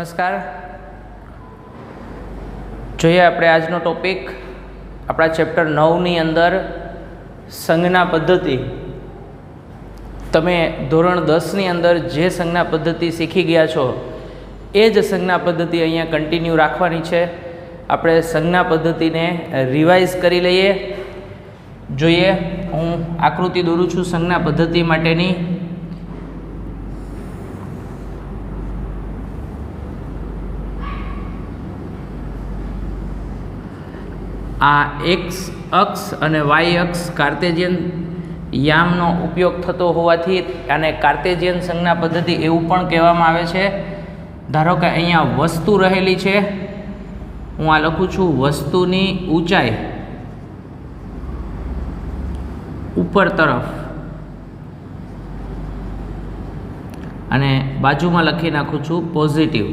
નમસ્કાર. જોઈએ આપણે આજનો ટોપિક આપણા ચેપ્ટર 9ની અંદર સંજ્ઞા પદ્ધતિ. તમે ધોરણ 10ની અંદર જે સંજ્ઞા પદ્ધતિ શીખી ગયા છો એ જ સંજ્ઞા પદ્ધતિ અહીંયા કન્ટિન્યુ રાખવાની છે. આપણે સંજ્ઞા પદ્ધતિને રિવાઇઝ કરી લઈએ. જોઈએ, હું આકૃતિ દોરું છું સંજ્ઞા પદ્ધતિ માટેની. આ એક્સ અક્ષ અને વાય અક્ષ કાર્ટેશિયન યામનો ઉપયોગ થતો હોવાથી આને કાર્ટેશિયન સંજ્ઞા પદ્ધતિ એવું પણ કહેવામાં આવે છે. ધારો કે અહીંયા વસ્તુ રહેલી છે, હું આ લખું છું વસ્તુની ઊંચાઈ ઉપર તરફ, અને બાજુમાં લખી નાખું છું પોઝિટિવ.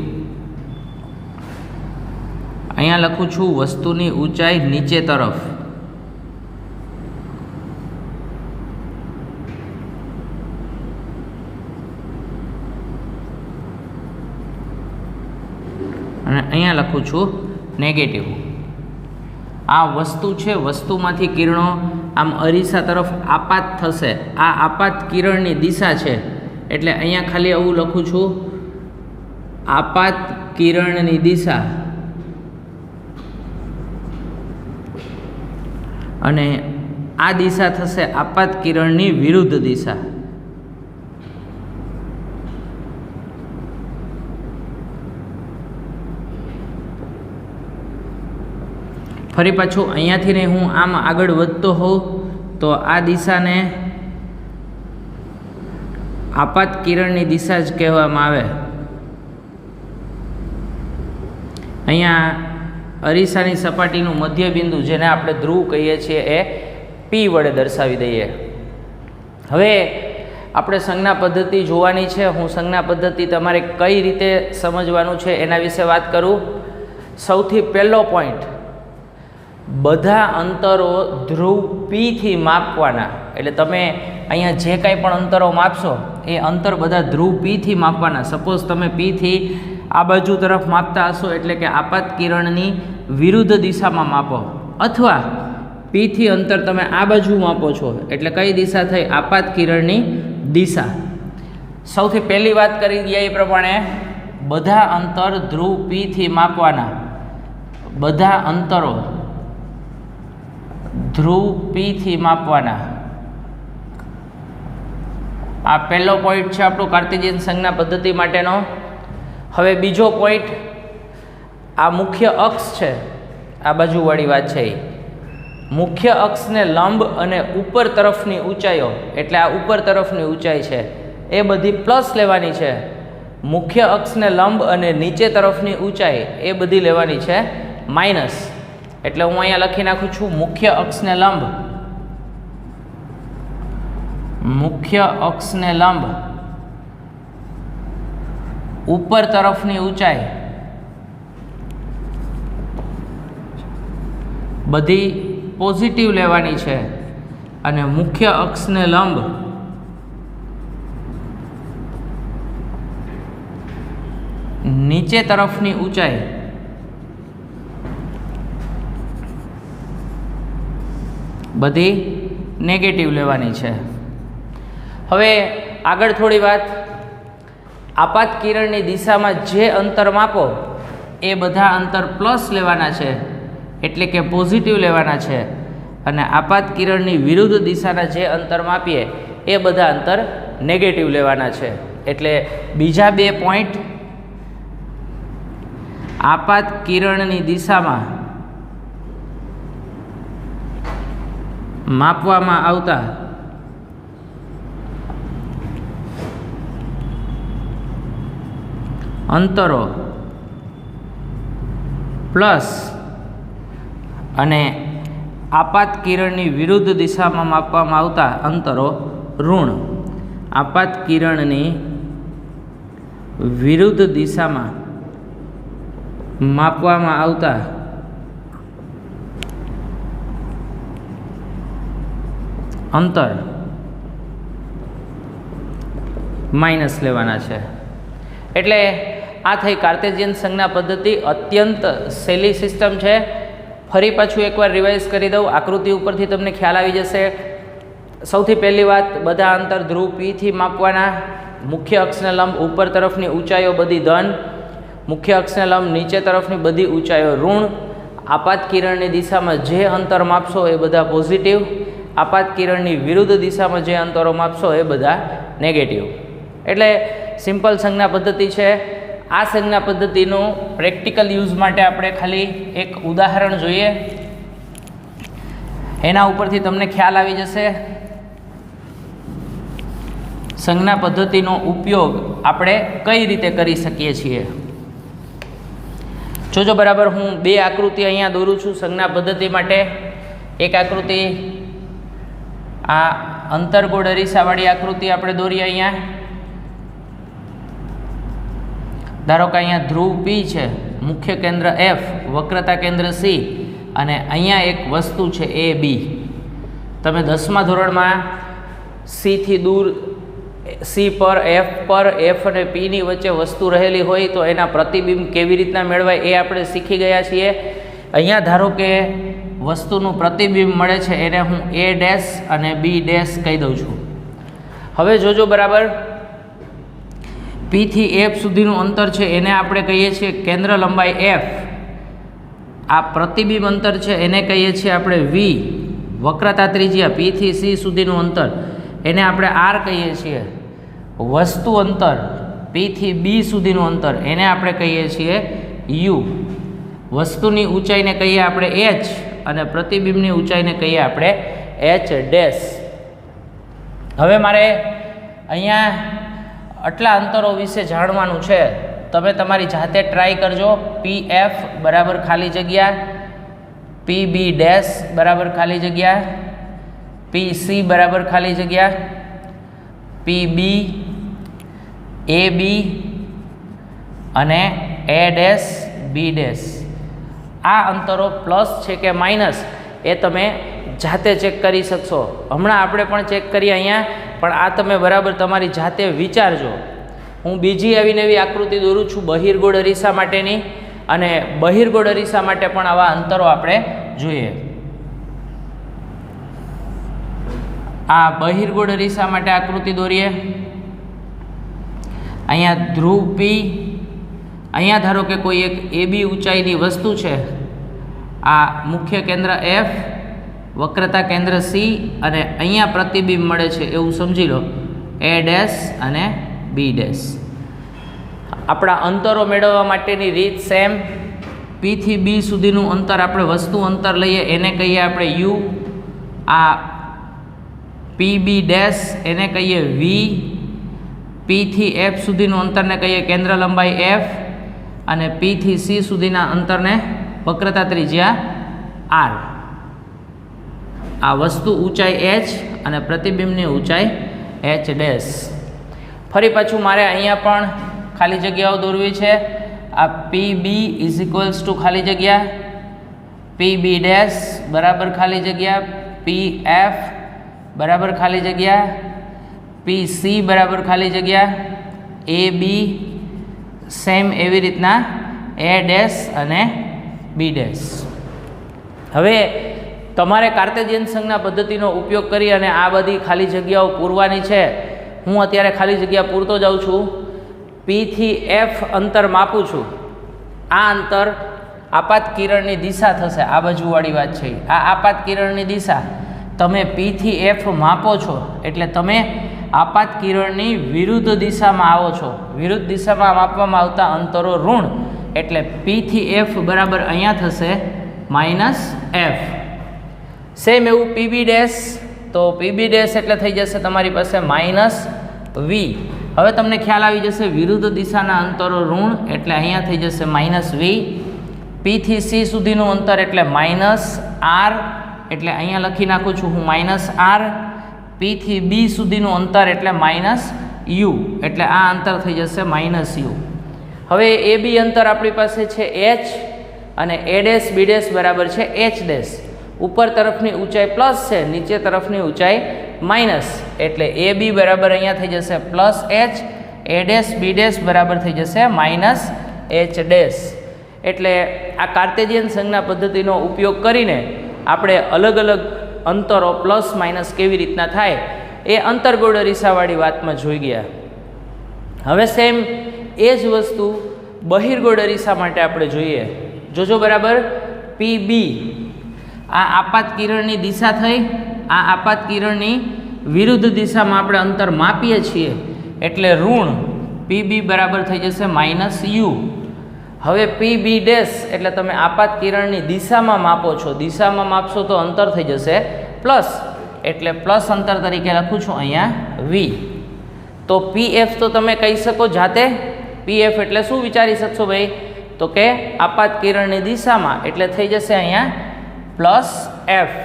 અહીંયા લખું છું વસ્તુની ઊંચાઈ નીચે તરફ. અને અહીંયા લખું છું નેગેટિવ. આ વસ્તુ છે, વસ્તુમાંથી કિરણો આમ અરીસા તરફ આપાત થશે. આ આપાત કિરણની દિશા છે, એટલે અહીંયા ખાલી એવું લખું છું આપાત કિરણની દિશા. અને આ દિશા થશે આપાત કિરણની વિરુદ્ધ દિશા. ફરી પાછું અહીંયાથી ને હું આમ આગળ વધતો હોઉં તો આ દિશાને આપાત કિરણની દિશા જ કહેવામાં આવે. અહીંયા અરીસાની સપાટીનું મધ્ય બિંદુ, જેને આપણે ધ્રુવ કહીએ છીએ, એ પી વડે દર્શાવી દઈએ. હવે આપણે સંજ્ઞા પદ્ધતિ જોવાની છે. હું સંજ્ઞા પદ્ધતિ તમારે કઈ રીતે સમજવાનું છે એના વિશે વાત કરું. સૌથી પહેલો પોઈન્ટ, બધા અંતરો ધ્રુવ પીથી માપવાના. એટલે તમે અહીંયા જે કાંઈ પણ અંતરો માપશો એ અંતર બધા ધ્રુવ પીથી માપવાના. સપોઝ તમે પીથી આ બાજુ તરફ માપતા હશો એટલે કે આપાત કિરણની વિરુદ્ધ દિશામાં માપો, અથવા પીથી અંતર તમે આ બાજુ માપો છો એટલે કઈ દિશા થઈ? આપાત કિરણની દિશા. સૌથી પહેલી વાત કરી દઈએ એ પ્રમાણે, બધા અંતર ધ્રુવ પીથી માપવાના. બધા અંતરો ધ્રુવ પીથી માપવાના. આ પહેલો પોઈન્ટ છે આપણું કાર્ટેશિયન સંજ્ઞા પદ્ધતિ માટેનો. હવે બીજો પોઈન્ટ, આ મુખ્ય અક્ષ છે, આ બાજુવાળી વાત છે, એ મુખ્ય અક્ષને લંબ અને ઉપર તરફની ઊંચાઈઓ, એટલે આ ઉપર તરફની ઊંચાઈ છે એ બધી પ્લસ લેવાની છે. મુખ્ય અક્ષને લંબ અને નીચે તરફની ઊંચાઈ એ બધી લેવાની છે માઇનસ. એટલે હું અહીંયા લખી નાખું છું મુખ્ય અક્ષને લંબ, મુખ્ય અક્ષને લંબ, ઉપર તરફની ઊંચાઈ બધી પોઝિટિવ લેવાની છે, અને મુખ્ય અક્ષને લંબ નીચે તરફની ઊંચાઈ બધી નેગેટિવ લેવાની છે. હવે આગળ થોડી વાત, આપાત કિરણની દિશામાં જે અંતર માપો એ બધા અંતર પ્લસ લેવાના છે, એટલે કે પોઝિટિવ લેવાના છે, અને આપાત કિરણની વિરુદ્ધ દિશાના જે અંતર માપીએ એ બધા અંતર નેગેટિવ લેવાના છે. એટલે બીજા બે પોઈન્ટ, આપાત કિરણની દિશામાં માપવામાં આવતા અંતરો પ્લસ, અને આપાત કિરણની વિરુદ્ધ દિશામાં માપવામાં આવતા અંતરો ઋણ. આપાત કિરણની વિરુદ્ધ દિશામાં માપવામાં આવતા અંતર માઇનસ લેવાના છે. એટલે આ થઈ કાર્ટેશિયન સંજ્ઞા પદ્ધતિ. અત્યંત સહેલી સિસ્ટમ છે. ફરી પાછું એકવાર રિવાઇઝ કરી દઉં, આકૃતિ ઉપરથી તમને ખ્યાલ આવી જશે. સૌથી પહેલી વાત, બધા અંતર ધ્રુવ પીથી માપવાના. મુખ્ય અક્ષને લંબ ઉપર તરફની ઊંચાઈઓ બધી ધન, મુખ્ય અક્ષને લંબ નીચે તરફની બધી ઊંચાઈઓ ઋણ. આપાત કિરણની દિશામાં જે અંતર માપશો એ બધા પોઝિટિવ, આપાત કિરણની વિરુદ્ધ દિશામાં જે અંતરો માપશો એ બધા નેગેટિવ. એટલે સિમ્પલ સંજ્ઞા પદ્ધતિ છે. આ સંજ્ઞા પદ્ધતિનું પ્રેક્ટિકલ યુઝ માટે આપણે ખાલી એક ઉદાહરણ જોઈએ, એના ઉપરથી તમને ખ્યાલ આવી જશે. સંજ્ઞા પદ્ધતિનો ઉપયોગ આપણે કઈ રીતે કરી શકીએ છીએ. જોજો બરાબર, હું બે આકૃતિ અહીંયા દોરું છું સંજ્ઞા પદ્ધતિ માટે. એક આકૃતિ આ અંતરગોળ અરીસાવાળી આકૃતિ આપણે દોરીએ. અહીંયા ધારો કે અહીંયા ધ્રુવ પી છે, મુખ્ય કેન્દ્ર એફ, વક્રતા કેન્દ્ર સી, અને અહીંયા એક વસ્તુ છે એ બી. તમે 10મા ધોરણમાં સીથી દૂર સી પર એફ અને પીની વચ્ચે વસ્તુ રહેલી હોય તો એના પ્રતિબિંબ કેવી રીતના મેળવાય એ આપણે શીખી ગયા છીએ. અહીંયા ધારો કે વસ્તુનું પ્રતિબિંબ મળે છે, એને હું એ ડેશ અને બી ડેશ કહી દઉં છું. હવે જોજો બરાબર, પી થી એફ સુધીનું અંતર છે એને આપણે કહીએ છીએ કેન્દ્ર લંબાઈ એફ. આ પ્રતિબિંબ અંતર છે એને કહીએ છીએ આપણે વી. વક્રતા ત્રિજ્યા પી થી સી સુધીનું અંતર એને આપણે આર કહીએ છીએ. વસ્તુ અંતર પી થી બી સુધીનું અંતર એને આપણે કહીએ છીએ યુ. વસ્તુની ઊંચાઈને કહીએ આપણે એચ અને પ્રતિબિંબની ઊંચાઈને કહીએ આપણે એચ ડેશ. હવે મારે અહીંયા આટલા અંતરો વિશે જાણવાનું છે. તમે તમારી જાતે ટ્રાય કરજો. પી એફ બરાબર ખાલી જગ્યા, પી બી ડેશ બરાબર ખાલી જગ્યા, પી સી બરાબર ખાલી જગ્યા, પી બી, એ બી અને એ ડેશ બી ડેશ. આ અંતરો પ્લસ છે કે માઇનસ એ તમે જાતે ચેક કરી શકશો. હમણાં આપણે પણ ચેક કરીએ અહીંયા, પણ આ તમે બરાબર તમારી જાતે વિચારજો. હું બીજી આવી નવી આકૃતિ દોરું છું બહિર્ગોળ અરીસા માટેની, અને બહિર્ગોળ અરીસા માટે પણ આવા અંતરો આપણે જોઈએ. આ બહિર્ગોળ અરીસા માટે આકૃતિ દોરીએ. અહીંયા ધ્રુવ પી, અહીંયા ધારો કે કોઈ એક એ બી ઊંચાઈની વસ્તુ છે. આ મુખ્ય કેન્દ્ર એફ, વક્રતા કેન્દ્ર સી, અને અહીંયા પ્રતિબિંબ મળે છે એવું સમજી લો, એ ડેશ અને બી ડેશ. આપણા અંતરો મેળવવા માટેની રીત સેમ. પી થી બી સુધીનું અંતર આપણે વસ્તુ અંતર લઈએ એને કહીએ આપણે યુ. આ પી બી ડેશ એને કહીએ વી. પી થી એફ સુધીનું અંતરને કહીએ કેન્દ્ર લંબાઈ એફ, અને પી થી સી સુધીના અંતરને વક્રતા ત્રિજ્યા આર. આ વસ્તુ ઊંચાઈ એચ અને પ્રતિબિંબની ઊંચાઈ એચ ડેશ. ફરી પાછું મારે અહીંયા પણ ખાલી જગ્યાઓ દોરવી છે. આ પી બી ઇઝ ઇક્વલ્સ ટુ ખાલી જગ્યા, પી બી ડેશ બરાબર ખાલી જગ્યા, પી એફ બરાબર ખાલી જગ્યા, પી સી બરાબર ખાલી જગ્યા, એ બી સેમ એવી રીતના એ ડેશ અને બી ડેશ. હવે તમારે કાર્ટેશિયન સંજ્ઞા પદ્ધતિનો ઉપયોગ કરી અને આ બધી ખાલી જગ્યાઓ પૂરવાની છે. હું અત્યારે ખાલી જગ્યા પૂરતો જાઉં છું. પી થી એફ અંતર માપું છું. આ અંતર આપાત કિરણની દિશા થશે. આ બાજુવાળી વાત છે. આ આપાત કિરણની દિશા તમે પી થી એફ માપો છો એટલે તમે આપાત કિરણની વિરુદ્ધ દિશામાં આવો છો. વિરુદ્ધ દિશામાં માપવામાં આવતા અંતરો ઋણ, એટલે પી થી એફ બરાબર અહીંયા થશે માઇનસ એફ. સેમ એવું પીબી ડેશ, તો પીબી ડેશ એટલે થઈ જશે તમારી પાસે માઇનસ વી. હવે તમને ખ્યાલ આવી જશે વિરુદ્ધ દિશાના અંતરો ઋણ, એટલે અહીંયા થઈ જશે માઇનસ વી. પી થી સી સુધીનું અંતર એટલે માઇનસ આર, એટલે અહીંયા લખી નાખું છું હું માઇનસ આર. પી થી બી સુધીનું અંતર એટલે માઇનસ યુ, એટલે આ અંતર થઈ જશે માઇનસ યુ. હવે એ બી અંતર આપણી પાસે છે એચ, અને એ ડેશ બી ડેશ બરાબર છે એચ ડેશ. ઉપર તરફની ઊંચાઈ પ્લસ છે, નીચે તરફની ઊંચાઈ માઇનસ, એટલે એ બી બરાબર અહીંયા થઈ જશે plus H, A dash B dash બરાબર થઈ જશે માઇનસ એચ ડેશ. એટલે આ કાર્ટેશિયન સંજ્ઞા પદ્ધતિનો ઉપયોગ કરીને આપણે અલગ અલગ અંતરો પ્લસ માઇનસ કેવી રીતના થાય એ અંતર્ગોળ અરીસાવાળી વાતમાં જોઈ ગયા. હવે સેમ એ જ વસ્તુ બહિર્ગોળ અરીસા માટે આપણે જોઈએ. જોજો બરાબર, પી બી આ આપાત કિરણની દિશા થઈ, આ આપાત કિરણની વિરુદ્ધ દિશામાં આપણે અંતર માપીએ છીએ એટલે ઋણ પી બી બરાબર થઈ જશે માઇનસ યુ. હવે પી બી ડેશ એટલે તમે આપાત કિરણની દિશામાં માપો છો, દિશામાં માપશો તો અંતર થઈ જશે પ્લસ, એટલે પ્લસ અંતર તરીકે લખું છું અહીંયા વી. તો પી એફ તો તમે કહી શકો જાતે, પી એફ એટલે શું વિચારી શકશો ભાઈ, તો કે આપાત કિરણની દિશામાં એટલે થઈ જશે અહીંયા પ્લસ એફ.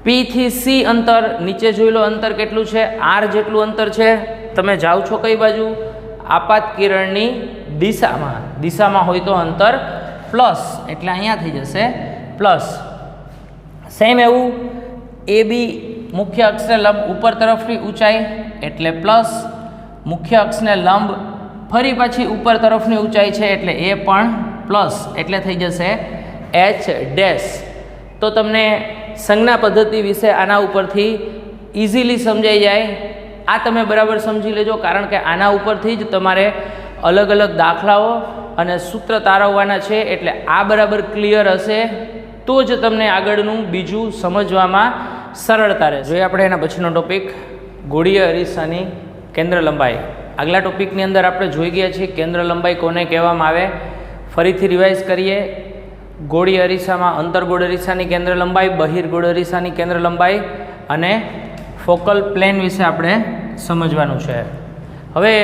પી થી સી અંતર નીચે જોઈ લો, અંતર કેટલું છે, આર જેટલું અંતર છે. તમે જાઓ છો કઈ બાજુ, આપાત કિરણની દિશામાં હોય તો અંતર પ્લસ, એટલે અહીંયા થઈ જશે પ્લસ. સેમ એવું એ બી મુખ્ય અક્ષને લંબ ઉપર તરફની ઊંચાઈ એટલે પ્લસ, મુખ્ય અક્ષને લંબ ફરી પાછી ઉપર તરફની ઊંચાઈ છે એટલે એ પણ પ્લસ, એટલે થઈ જશે એચ ડેશ. તો તમને સંજ્ઞા પદ્ધતિ વિશે આના ઉપરથી ઇઝીલી સમજાઈ જાય. આ તમે બરાબર સમજી લેજો, કારણ કે આના ઉપરથી જ તમારે અલગ અલગ દાખલાઓ અને સૂત્ર તારવવાના છે. એટલે આ બરાબર ક્લિયર હશે તો જ તમને આગળનું બીજું સમજવામાં સરળતા રહે. જોઈએ આપણે એના પછીનો ટોપિક ગોળીય અરીસાની કેન્દ્ર લંબાઈ. આગલા ટોપિકની અંદર આપણે જોઈ ગયા છીએ કેન્દ્ર લંબાઈ કોને કહેવામાં આવે. ફરીથી રિવાઇઝ કરીએ. ગોળીય અરીસામાં અંતર્ગોળ અરીસાની કેન્દ્ર લંબાઈ, બહિર્ગોળ અરીસાની કેન્દ્ર લંબાઈ અને ફોકલ પ્લેન વિશે આપણે સમજવાનું છે. હવે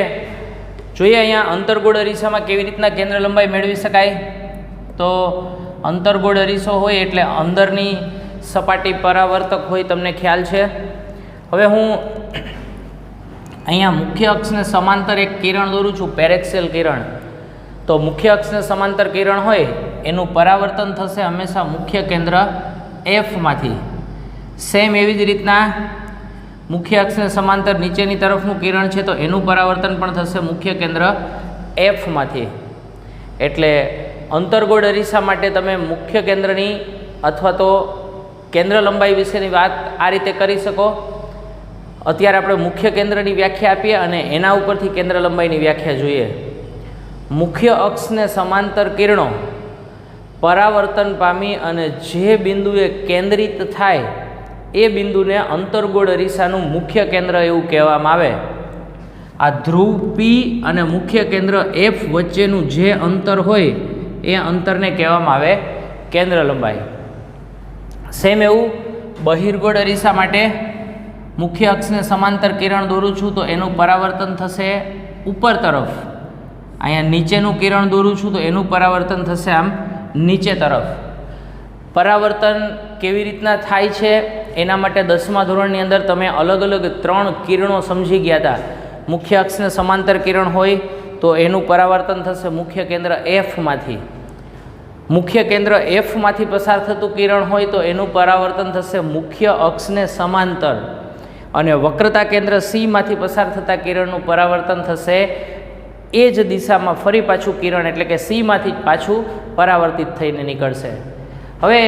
જોઈએ અહીંયા અંતર્ગોળ અરીસામાં કેવી રીતના કેન્દ્ર લંબાઈ મેળવી શકાય. તો અંતર્ગોળ અરીસો હોય એટલે અંદરની સપાટી પરાવર્તક હોય, તમને ખ્યાલ છે. હવે હું અહીંયા મુખ્ય અક્ષને સમાંતર એક કિરણ દોરું છું, પેરેક્સેલ કિરણ. તો મુખ્ય અક્ષને સમાંતર કિરણ હોય એનું પરાવર્તન થશે હંમેશા મુખ્ય કેન્દ્ર એફમાંથી. સેમ એવી જ રીતના મુખ્ય અક્ષને સમાંતર નીચેની તરફનું કિરણ છે તો એનું પરાવર્તન પણ થશે મુખ્ય કેન્દ્ર એફમાંથી. એટલે અંતર્ગોળ અરીસા માટે તમે મુખ્ય કેન્દ્રની અથવા તો કેન્દ્ર લંબાઈ વિશેની વાત આ રીતે કરી શકો. અત્યારે આપણે મુખ્ય કેન્દ્રની વ્યાખ્યા આપીએ અને એના ઉપરથી કેન્દ્ર લંબાઈની વ્યાખ્યા જોઈએ. મુખ્ય અક્ષને સમાંતર કિરણો પરાવર્તન પામી અને જે બિંદુએ કેન્દ્રિત થાય એ બિંદુને અંતર્ગોળ અરીસાનું મુખ્ય કેન્દ્ર એવું કહેવામાં આવે. આ ધ્રુવ પી અને મુખ્ય કેન્દ્ર એફ વચ્ચેનું જે અંતર હોય એ અંતરને કહેવામાં આવે કેન્દ્ર લંબાઈ. સેમ એવું બહિર્ગોળ અરીસા માટે મુખ્ય અક્ષને સમાંતર કિરણ દોરું છું તો એનું પરાવર્તન થશે ઉપર તરફ. અહીંયા નીચેનું કિરણ દોરું છું તો એનું પરાવર્તન થશે આમ નીચે તરફ. પરાવર્તન કેવી રીતના થાય છે એના માટે 10મા ધોરણની અંદર તમે અલગ અલગ 3 કિરણો સમજી ગયા હતા. મુખ્ય અક્ષને સમાંતર કિરણ હોય તો એનું પરાવર્તન થશે મુખ્ય કેન્દ્ર એફમાંથી. મુખ્ય કેન્દ્ર એફમાંથી પસાર થતું કિરણ હોય તો એનું પરાવર્તન થશે મુખ્ય અક્ષને સમાંતર. અને વક્રતા કેન્દ્ર સીમાંથી પસાર થતા કિરણનું પરાવર્તન થશે એ જ દિશામાં ફરી પાછું કિરણ એટલે કે સીમાંથી જ પાછું પરાવર્તિત થઈને નીકળશે. હવે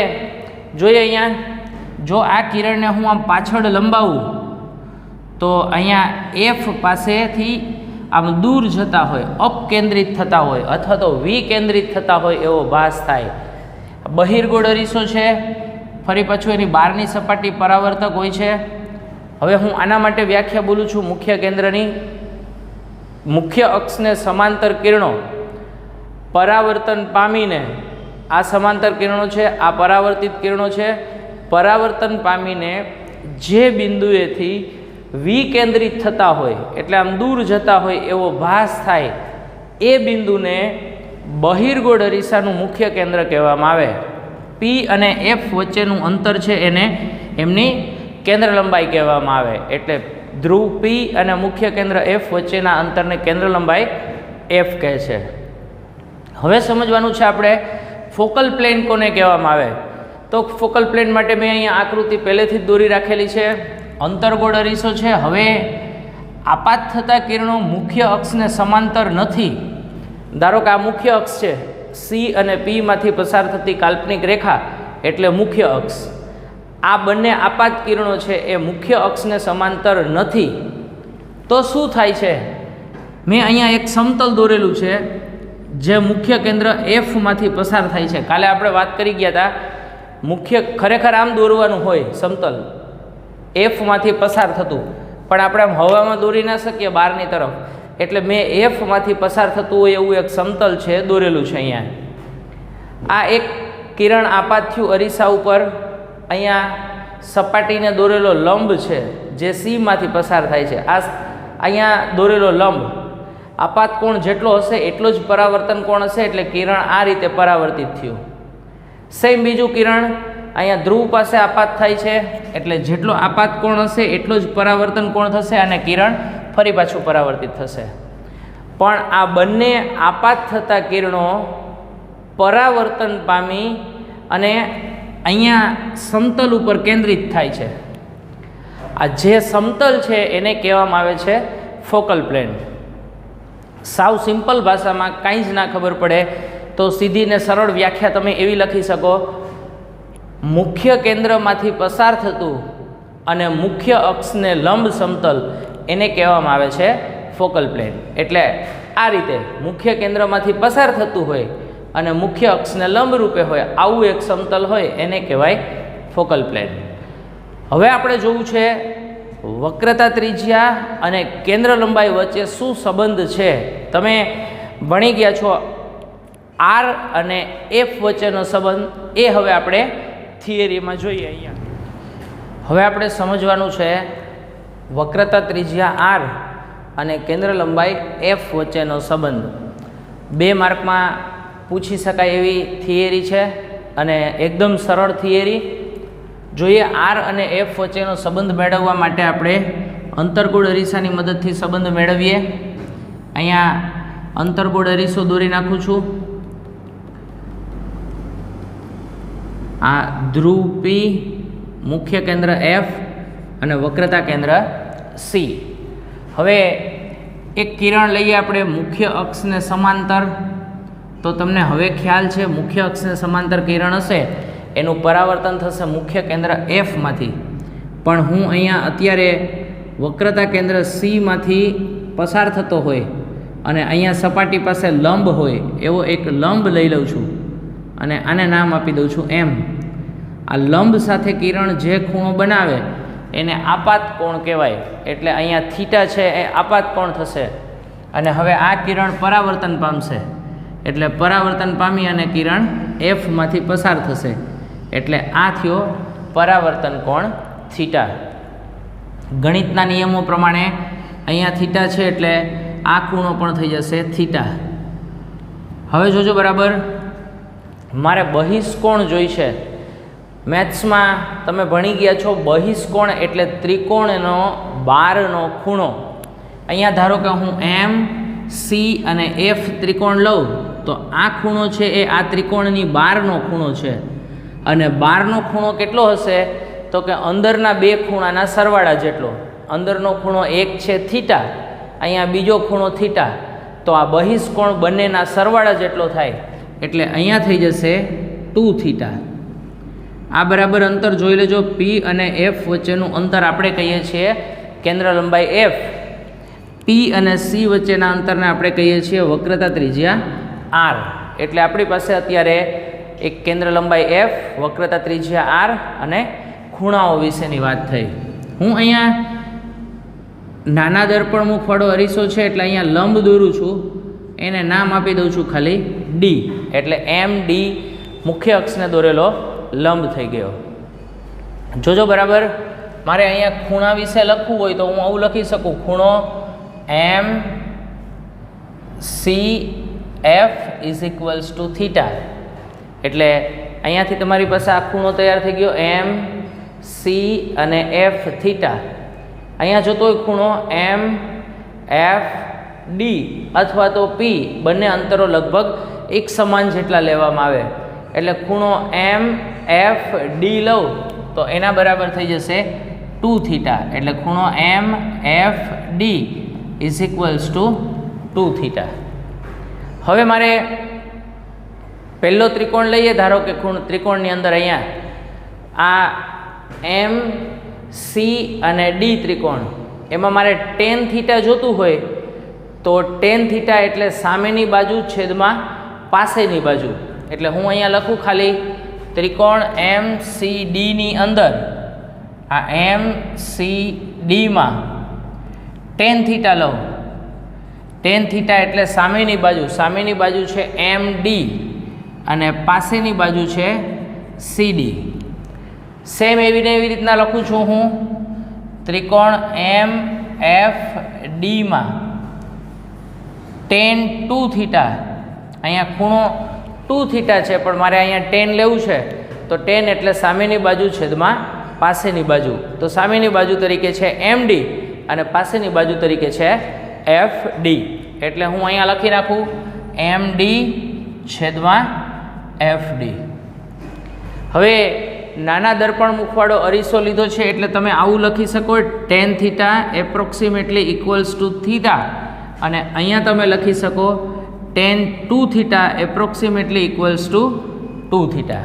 જોઈએ અહીંયા, જો આ કિરણને હું આમ પાછળ લંબાવું તો અહીંયા એફ પાસેથી આમ દૂર જતા હોય, અપકેન્દ્રિત થતા હોય અથવા તો વિકેન્દ્રિત થતા હોય એવો ભાસ થાય. બહિર્ગોળ અરીસો છે, ફરી પાછું એની બહારની સપાટી પરાવર્તક હોય છે. હવે હું આના માટે વ્યાખ્યા બોલું છું મુખ્ય કેન્દ્રની. મુખ્ય અક્ષને સમાંતર કિરણો પરાવર્તન પામીને, આ સમાંતર કિરણો છે, આ પરાવર્તિત કિરણો છે, પરાવર્તન પામીને જે બિંદુએથી વિકેન્દ્રિત થતા હોય એટલે આમ દૂર જતા હોય એવો ભાસ થાય એ બિંદુને બહિર્ગોળ અરીસાનું મુખ્ય કેન્દ્ર કહેવામાં આવે. પી અને એફ વચ્ચેનું અંતર છે એને એમની કેન્દ્ર લંબાઈ કહેવામાં આવે. એટલે ધ્રુવ પી અને મુખ્ય કેન્દ્ર એફ વચ્ચેના અંતરને કેન્દ્ર લંબાઈ એફ કહે છે. હવે સમજવાનું છે આપણે ફોકલ પ્લેન કોને કહેવામાં આવે. તો ફોકલ પ્લેન માટે મેં અહીંયા આકૃતિ પહેલેથી જ દોરી રાખેલી છે. અંતર્ગોળ અરીસો છે. હવે આપાત થતા કિરણો મુખ્ય અક્ષને સમાંતર નથી. ધારો કે આ મુખ્ય અક્ષ છે, સી અને પીમાંથી પસાર થતી કાલ્પનિક રેખા એટલે મુખ્ય અક્ષ. આ બંને આપાત કિરણો છે એ મુખ્ય અક્ષને સમાંતર નથી. તો શું થાય છે? મેં અહીંયા એક સમતલ દોરેલું છે જે મુખ્ય કેન્દ્ર એફમાંથી પસાર થાય છે. કાલે આપણે વાત કરી ગયા હતા, મુખ્ય ખરેખર આમ દોરવાનું હોય સમતલ, એફમાંથી પસાર થતું, પણ આપણે આમ હવામાં દોરી ના શકીએ બહારની તરફ, એટલે મેં એફમાંથી પસાર થતું હોય એવું એક સમતલ છે દોરેલું છે અહીંયા. આ એક કિરણ આપાત થયું અરીસા ઉપર, અહીંયા સપાટીને દોરેલો લંબ છે જે સીમાંથી પસાર થાય છે. આ અહીંયા દોરેલો લંબ આપાત કોણ જેટલો હશે એટલો જ પરાવર્તન કોણ હશે, એટલે કિરણ આ રીતે પરાવર્તિત થયું. સેમ બીજું કિરણ અહીંયા ધ્રુવ પાસે આપાત થાય છે, એટલે જેટલો આપાત કોણ હશે એટલો જ પરાવર્તન કોણ થશે અને કિરણ ફરી પાછું પરાવર્તિત થશે. પણ આ બંને આપાત થતા કિરણો પરાવર્તન પામી અને અહીંયા સમતલ ઉપર કેન્દ્રિત થાય છે. આ જે સમતલ છે એને કહેવામાં આવે છે ફોકલ પ્લેન. સાવ સિમ્પલ ભાષામાં કાંઈ જ ના ખબર પડે તો સીધી ને સરળ વ્યાખ્યા તમે એવી લખી શકો, મુખ્ય કેન્દ્રમાંથી પસાર થતું અને મુખ્ય અક્ષને લંબ સમતલ એને કહેવામાં આવે છે ફોકલ પ્લેન. એટલે આ રીતે મુખ્ય કેન્દ્રમાંથી પસાર થતું હોય અને મુખ્ય અક્ષને લંબ રૂપે હોય આવું એક સમતલ હોય એને કહેવાય ફોકલ પ્લેન. હવે આપણે જોવું છે વક્રતા ત્રિજ્યા અને કેન્દ્ર લંબાઈ વચ્ચે શું સંબંધ છે. તમે ભણી ગયા છો આર અને એફ વચ્ચેનો સંબંધ, એ હવે આપણે થિયરીમાં જોઈએ. અહીંયા હવે આપણે સમજવાનું છે વક્રતા ત્રિજ્યા આર અને કેન્દ્ર લંબાઈ એફ વચ્ચેનો સંબંધ. 2 માર્કમાં પૂછી શકાય એવી થિયરી છે અને એકદમ સરળ થિયરી. જોઈએ આર અને એફ વચ્ચેનો સંબંધ મેળવવા માટે આપણે અંતર્ગોળ અરીસાની મદદથી સંબંધ મેળવીએ. અહીંયા અંતર્ગોળ અરીસો દોરી નાખું છું. આ ધ્રુવ પી, મુખ્ય કેન્દ્ર એફ અને વક્રતા કેન્દ્ર સી. હવે એક કિરણ લઈએ આપણે મુખ્ય અક્ષને સમાંતર, તો તમને હવે ખ્યાલ છે મુખ્ય અક્ષને સમાંતર કિરણ હશે એનું પરાવર્તન થશે મુખ્ય કેન્દ્ર એફમાંથી. પણ હું અહીંયા અત્યારે વક્રતા કેન્દ્ર સીમાંથી પસાર થતો હોય અને અહીંયા સપાટી પાસે લંબ હોય એવો એક લંબ લઈ લઉં છું અને આને નામ આપી દઉં છું એમ. આ લંબ સાથે કિરણ જે ખૂણો બનાવે એને આપાત કોણ કહેવાય, એટલે અહીંયા થીટા છે એ આપાત કોણ થશે. અને હવે આ કિરણ પરાવર્તન પામશે, એટલે પરાવર્તન પામી અને કિરણ એફમાંથી પસાર થશે, એટલે આ થયો પરાવર્તન કોણ થીટા. ગણિતના નિયમો પ્રમાણે અહીંયા થીટા છે એટલે આ ખૂણો પણ થઈ જશે થીટા. હવે જોજો બરાબર, મારે બહિષ્કોણ જોઈશે. મેથ્સમાં તમે ભણી ગયા છો બહિષ્કોણ એટલે ત્રિકોણનો 12નો ખૂણો. અહીંયા ધારો કે હું એમ, સી અને એફ ત્રિકોણ લઉં તો આ ખૂણો છે એ આ ત્રિકોણની 12નો ખૂણો છે. અને 12નો ખૂણો કેટલો હશે તો કે અંદરના 2 ખૂણાના સરવાળા જેટલો. અંદરનો ખૂણો 1 છે થીટા, અહીંયા બીજો ખૂણો થીટા, તો આ બહિષ્કોણ બંનેના સરવાળા જેટલો થાય, એટલે અહીંયા થઈ જશે 2 થીટા. આ બરાબર અંતર જોઈ લેજો. પી અને એફ વચ્ચેનું અંતર આપણે કહીએ છીએ કેન્દ્ર લંબાઈ એફ. પી અને સી વચ્ચેના અંતરને આપણે કહીએ છીએ વક્રતા ત્રિજ્યા આર. એટલે આપણી પાસે અત્યારે એક કેન્દ્ર લંબાઈ એફ, વક્રતા ત્રિજ્યા આર અને ખૂણાઓ વિશેની વાત થઈ. હું અહીંયા નાના દર્પણ મુખવાળો અરીસો છે એટલે અહીંયા લંબ દોરું છું, એને નામ આપી દઉં છું ખાલી ડી. એટલે એમ ડી મુખ્ય અક્ષને દોરેલો લંબ થઈ ગયો. જોજો બરાબર, મારે અહીંયા ખૂણા વિશે લખવું હોય તો હું આવું લખી શકું, ખૂણો M C F is equals to theta. એટલે અહીંયાથી તમારી પાસે આ ખૂણો તૈયાર થઈ ગયો, એમ સી અને એફ થીટા. અહીંયા જોતો હોય ખૂણો એમ એફ ડી અથવા તો પી, બંને અંતરો લગભગ એક સમાન જેટલા લેવામાં આવે, એટલે ખૂણો એમ એફ ડી લઉં તો એના બરાબર થઈ જશે 2 થીટા એટલે ખૂણો M F D is equals to 2 theta. હવે મારે પહેલો ત્રિકોણ લઈએ. ધારો કે ત્રિકોણની અંદર અહીંયા આ એમ સી અને ડી ત્રિકોણ, એમાં મારે ટેન થીટા જોતું હોય તો ટેન થીટા એટલે સામેની બાજુ છેદમાં પાસેની બાજુ. એટલે હું અહીંયા લખું ખાલી ત્રિકોણ એમ સી ડીની અંદર આ એમ સી ડીમાં ટેન થીટા લઉં. ટેન થીટા એટલે સામેની બાજુ છે એમ ડી અને પાસેની બાજુ છે સી ડી. સેમ એવી રીતના લખું છું હું ત્રિકોણ એમ એફ ડીમાં ટેન 2 થીટા. અહીંયા ખૂણો 2 થીટા છે પણ મારે અહીંયા ટેન લેવું છે તો ટેન એટલે સામેની બાજુ છેદમાં પાસેની બાજુ. તો સામેની બાજુ તરીકે છે એમ ડી અને પાસેની બાજુ તરીકે છે એફ ડી. એટલે હું અહીંયા લખી નાખું એમ ડી છેદમાં એફ ડી. હવે નાના દર્પણ મુખવાળો અરીસો લીધો છે એટલે તમે આવું લખી શકો ten theta approximately equals to theta અને અહીંયા તમે લખી શકો ten 2 theta approximately equals to 2 theta.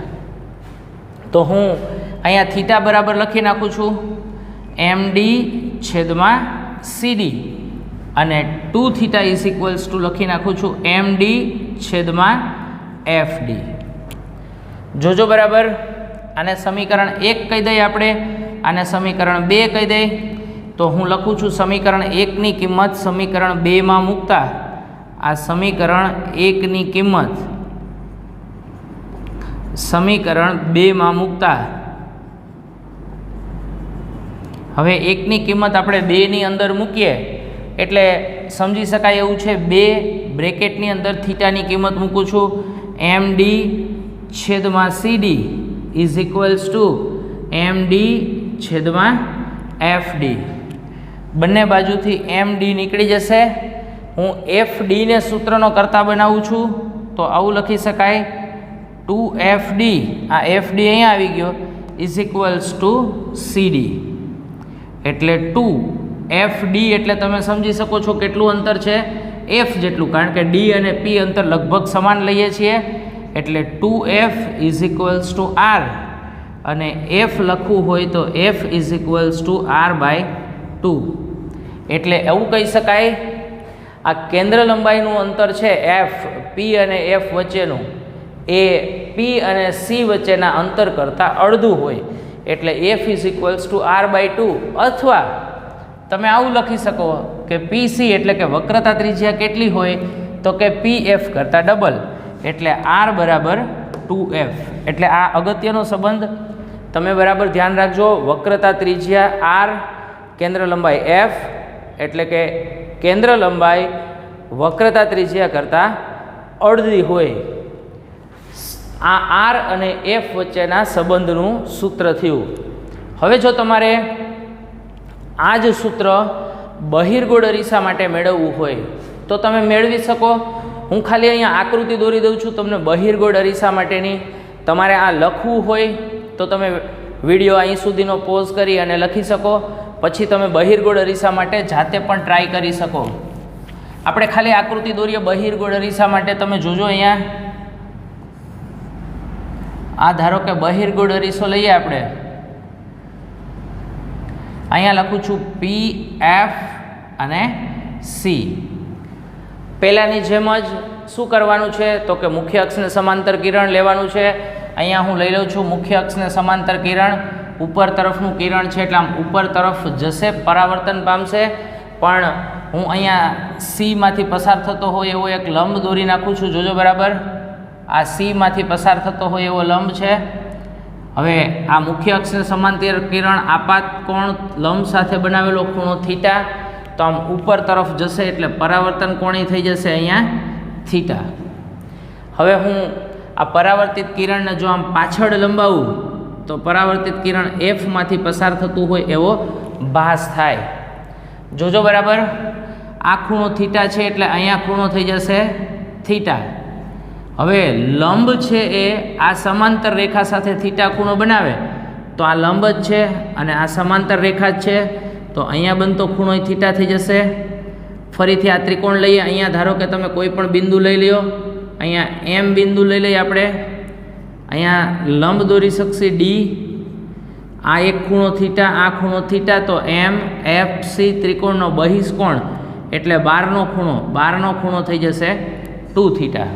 તો હું અહીંયા થીટા બરાબર લખી નાખું છું એમ ડી છેદમાં સી ડી અને 2 થીટા ઇઝ ઇક્વલ્સ ટુ લખી નાખું છું એમ ડી છેદમાં એફ ડી. જોજો બરાબર. આને સમીકરણ 1 કહી દઈએ આપણે, આને સમીકરણ 2 કહી દઈએ. તો હું લખું છું સમીકરણ 1ની કિંમત સમીકરણ 2માં મૂકતા આ સમીકરણ 1ની કિંમત સમીકરણ 2માં મૂકતા હવે 1ની કિંમત આપણે 2ની અંદર મૂકીએ એટલે સમજી શકાય એવું છે. 2 બ્રેકેટની અંદર થીટાની કિંમત મૂકું છું એમ ડી છેદમાં C D is equals to M D છેદમાં એફ ડી. બંને બાજુથી એમ ડી નીકળી જશે. હું એફ ડીને સૂત્રનો કરતા બનાવું છું તો આવું લખી શકાય 2FD, આ FD અહીંયા આવી ગયો, ઇઝ ઇક્વલ્સ ટુ CD. એટલે 2FD એટલે તમે સમજી શકો છો કેટલું અંતર છે, F જેટલું, કારણ કે D અને P અંતર લગભગ સમાન લઈએ છીએ. એટલે 2F is equals two R, અને F લખવું હોય તો F is equals two R/2. એટલે એવું કહી શકાય આ કેન્દ્ર લંબાઈનું અંતર છે F, P અને F વચ્ચેનું, એ P અને C વચ્ચેના અંતર કરતાં અડધું હોય. એટલે F is equals two R/2. અથવા તમે આવું લખી શકો કે PC એટલે કે વક્રતા ત્રિજ્યા કેટલી હોય તો કે PF કરતાં ડબલ, એટલે R બરાબર 2F. એટલે આ અગત્યનો સંબંધ તમે બરાબર ધ્યાન રાખજો. વક્રતા ત્રિજ્યા R, કેન્દ્ર લંબાઈ F, એટલે કે કેન્દ્ર લંબાઈ વક્રતા ત્રિજ્યા કરતાં અડધી હોય. આ R અને F વચ્ચેના સંબંધનું સૂત્ર થયું. હવે જો તમારે આ જ સૂત્ર બહિર્ગોળ અરીસા માટે મેળવવું હોય તો તમે મેળવી શકો. હું ખાલી અહીંયા આકૃતિ દોરી દઉં છું તમને બહિર્ગોળ અરીસા માટેની. તમારે આ લખવું હોય તો તમે વિડીયો અહીં સુધીનો પોઝ કરી અને લખી શકો, પછી તમે બહિર્ગોળ અરીસા માટે જાતે પણ ટ્રાય કરી શકો. આપણે ખાલી આકૃતિ દોરીએ બહિર્ગોળ અરીસા માટે. તમે જોજો અહીંયા, આ ધારો કે બહિર્ગોળ અરીસો લઈએ આપણે. અહીંયા લખું છું PF અને C. પહેલાંની જેમ જ શું કરવાનું છે તો કે મુખ્ય અક્ષને સમાંતર કિરણ લેવાનું છે. અહીંયા હું લઈ લઉં છું મુખ્ય અક્ષને સમાંતર કિરણ. ઉપર તરફનું કિરણ છે એટલે આમ ઉપર તરફ જશે, પરાવર્તન પામશે. પણ હું અહીંયા C માંથી પસાર થતો હોય એવો એક લંબ દોરી નાખું છું. જોજો બરાબર, આ C માંથી પસાર થતો હોય એવો લંબ છે. હવે આ મુખ્ય અક્ષને સમાંતર કિરણ આપાત કોણ લંબ સાથે બનાવેલો ખૂણો થીટા, તો આમ ઉપર તરફ જશે એટલે પરાવર્તન કોણી થઈ જશે અહીંયા થીટા. હવે હું આ પરાવર્તિત કિરણને જો આમ પાછળ લંબાવું તો પરાવર્તિત કિરણ F માંથી પસાર થતું હોય એવો ભાસ થાય. જોજો બરાબર, આ ખૂણો થીટા છે એટલે અહીંયા ખૂણો થઈ જશે થીટા. હવે લંબ છે એ આ સમાંતર રેખા સાથે થીટા ખૂણો બનાવે તો આ લંબ જ છે અને આ સમાંતર રેખા જ છે, તો અહીંયા બનતો ખૂણો થીટા થઈ જશે. ફરીથી આ ત્રિકોણ લઈએ. અહીંયા ધારો કે તમે કોઈ પણ બિંદુ લઈ લ્યો. અહીંયા એમ બિંદુ લઈ લઈએ આપણે. અહીંયા લંબ દોરી શકશે ડી. આ એક ખૂણો થીટા, આ ખૂણો થીટા, તો એમ એફ સી ત્રિકોણનો બહિષ્કોણ એટલે 12નો ખૂણો થઈ જશે 2 થીટા.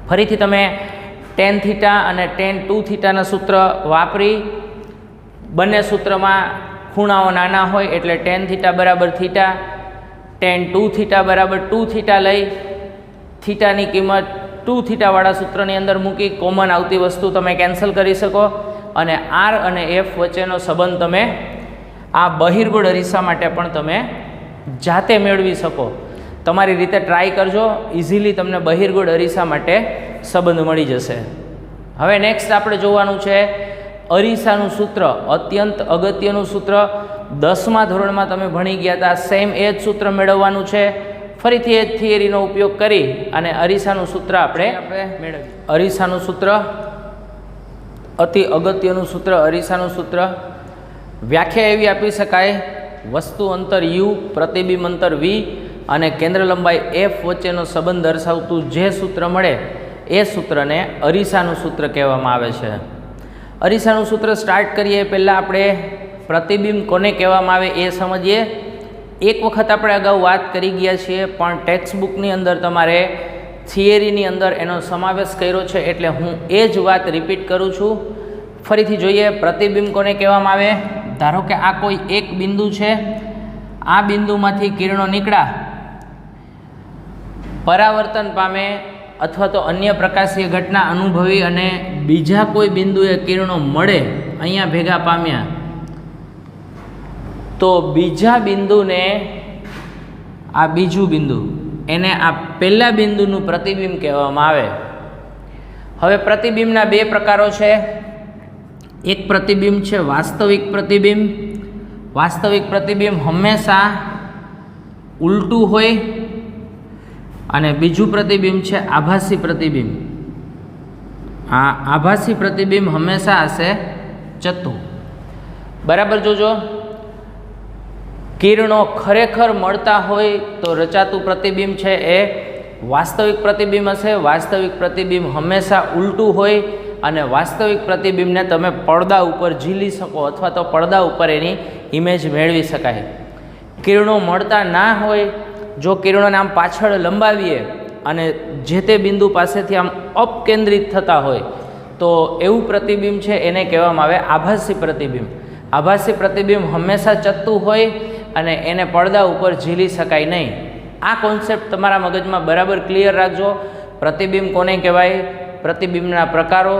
ફરીથી તમે ટેન થીટા અને ટેન 2 થીટાના સૂત્ર વાપરી, બંને સૂત્રમાં ખૂણાઓ નાના હોય એટલે ટેન થીટા બરાબર થીટા, ટેન 2 થીટા બરાબર 2 થીટા લઈ થીટાની કિંમત 2 થીટાવાળા સૂત્રની અંદર મૂકી કોમન આવતી વસ્તુ તમે કેન્સલ કરી શકો અને આર અને એફ વચ્ચેનો સંબંધ તમે આ બહિર્ગોળ અરીસા માટે પણ તમે જાતે મેળવી શકો. તમારી રીતે ટ્રાય કરજો, ઇઝીલી તમને બહિર્ગોળ અરીસા માટે સંબંધ મળી જશે. હવે નેક્સ્ટ આપણે જોવાનું છે અરીસાનું સૂત્ર, અત્યંત અગત્યનું સૂત્ર. 10મા ધોરણમાં તમે ભણી ગયા હતા, સેમ એ જ સૂત્ર મેળવવાનું છે. ફરીથી એ જ થિયરીનો ઉપયોગ કરી અને અરીસાનું સૂત્ર આપણે મેળવીએ. અરીસાનું સૂત્ર, અતિ અગત્યનું સૂત્ર, અરીસાનું સૂત્ર. વ્યાખ્યા એવી આપી શકાય: વસ્તુ અંતર યુ, પ્રતિબિંબ અંતર વી અને કેન્દ્ર લંબાઈ એફ વચ્ચેનો સંબંધ દર્શાવતું જે સૂત્ર મળે એ સૂત્રને અરીસાનું સૂત્ર કહેવામાં આવે છે. અરીસાનું સૂત્ર સ્ટાર્ટ કરીએ પહેલાં આપણે પ્રતિબિંબ કોને કહેવામાં આવે એ સમજીએ. એક વખત આપણે અગાઉ વાત કરી ગયા છીએ, પણ ટેક્સ્ટ બુકની અંદર તમારે થિયરીની અંદર એનો સમાવેશ કર્યો છે એટલે હું એ જ વાત રિપીટ કરું છું. ફરીથી જોઈએ પ્રતિબિંબ કોને કહેવામાં આવે. ધારો કે આ કોઈ એક બિંદુ છે, આ બિંદુમાંથી કિરણો નીકળ્યા, પરાવર્તન પામે અથવા તો અન્ય પ્રકાશીય ઘટના અનુભવી અને બીજા કોઈ બિંદુએ કિરણો મળે, અહીંયા ભેગા પામ્યા, તો બીજા બિંદુને આ બીજું બિંદુ એને આ પહેલા બિંદુનું પ્રતિબિંબ કહેવામાં આવે. હવે પ્રતિબિંબના બે પ્રકારો છે. એક પ્રતિબિંબ છે વાસ્તવિક પ્રતિબિંબ. વાસ્તવિક પ્રતિબિંબ હંમેશા ઉલટું હોય અને બીજું પ્રતિબિંબ છે આભાસી પ્રતિબિંબ. આ આભાસી પ્રતિબિંબ હંમેશા હશે ચત્તું. બરાબર જોજો, કિરણો ખરેખર મળતા હોય તો રચાતું પ્રતિબિંબ છે એ વાસ્તવિક પ્રતિબિંબ હશે. વાસ્તવિક પ્રતિબિંબ હંમેશા ઉલટું હોય અને વાસ્તવિક પ્રતિબિંબને તમે પડદા ઉપર ઝીલી શકો અથવા તો પડદા ઉપર એની ઇમેજ મેળવી શકાય. કિરણો મળતા ના હોય, જો કિરણોને આમ પાછળ લંબાવીએ અને જે તે બિંદુ પાસેથી આમ અપકેન્દ્રિત થતા હોય તો એવું પ્રતિબિંબ છે એને કહેવામાં આવે આભાસી પ્રતિબિંબ. આભાસી પ્રતિબિંબ હંમેશા ચત્તું હોય અને એને પડદા ઉપર ઝીલી શકાય નહીં. આ કોન્સેપ્ટ તમારા મગજમાં બરાબર ક્લિયર રાખજો. પ્રતિબિંબ કોને કહેવાય, પ્રતિબિંબના પ્રકારો,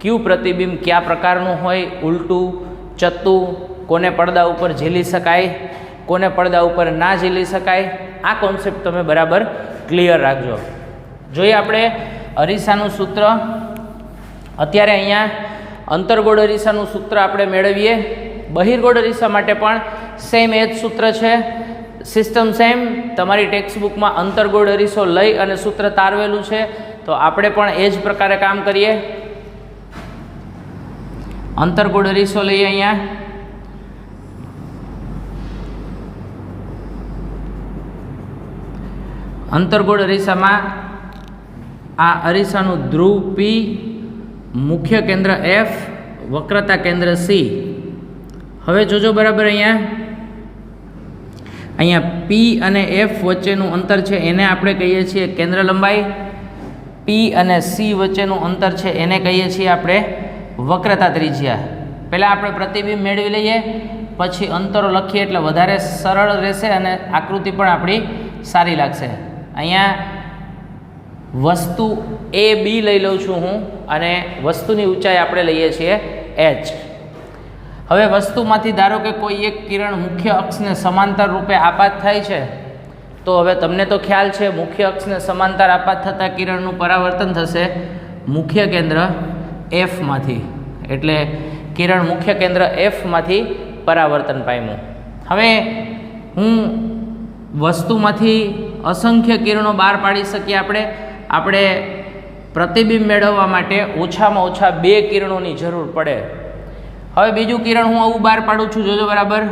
કયું પ્રતિબિંબ કયા પ્રકારનું હોય, ઉલટું, ચત્તું, કોને પડદા ઉપર ઝીલી શકાય, કોને પડદા ઉપર ના ઝીલી શકાય, આ કોન્સેપ્ટ તમે બરાબર ક્લિયર રાખજો. જોઈએ આપણે અરીસાનું સૂત્ર. અત્યારે અહીંયા અંતર્ગોળ અરીસાનું સૂત્ર આપણે મેળવીએ. બહિર્ગોળ અરીસા માટે પણ સેમ એ જ સૂત્ર છે. System same. તમારી ટેક્સ્ટ બુકમાં અંતર્ગોળ અરીસો લઈ અને સૂત્ર તારવેલું છે, તો આપણે પણ એ જ પ્રકારે કામ કરીએ. અંતર્ગોળ અરીસો લઈએ. અહીંયા અંતર્ગોળ અરીસામાં આ અરીસાનું ધ્રુવ પી, મુખ્ય કેન્દ્ર એફ, વક્રતા કેન્દ્ર સી. હવે જોજો બરાબર, અહીંયા પી અને એફ વચ્ચેનું અંતર છે એને આપણે કહીએ છીએ કેન્દ્ર લંબાઈ. પી અને સી વચ્ચેનું અંતર છે એને કહીએ છીએ આપણે વક્રતા ત્રિજ્યા. પહેલાં આપણે પ્રતિબિંબ મેળવી લઈએ, પછી અંતરો લખીએ એટલે વધારે સરળ રહેશે અને આકૃતિ પણ આપણી સારી લાગશે. અહીંયા વસ્તુ એ બી લઈ લઉં છું હું અને વસ્તુની ઊંચાઈ આપણે લઈએ છીએ એચ. હવે વસ્તુમાંથી ધારો કે કોઈ એક કિરણ મુખ્ય અક્ષને સમાંતર રૂપે આપાત થાય છે, તો હવે તમને તો ખ્યાલ છે મુખ્ય અક્ષને સમાંતર આપાત થતાં કિરણનું પરાવર્તન થશે મુખ્ય કેન્દ્ર એફમાંથી. એટલે કિરણ મુખ્ય કેન્દ્ર એફમાંથી પરાવર્તન પામ્યું. હવે હું વસ્તુમાંથી અસંખ્ય કિરણો બહાર પાડી શકીએ. આપણે પ્રતિબિંબ મેળવવા માટે ઓછામાં ઓછા 2 કિરણોની જરૂર પડે. હવે બીજું કિરણ હું આવું બહાર પાડું છું, જોજો બરાબર.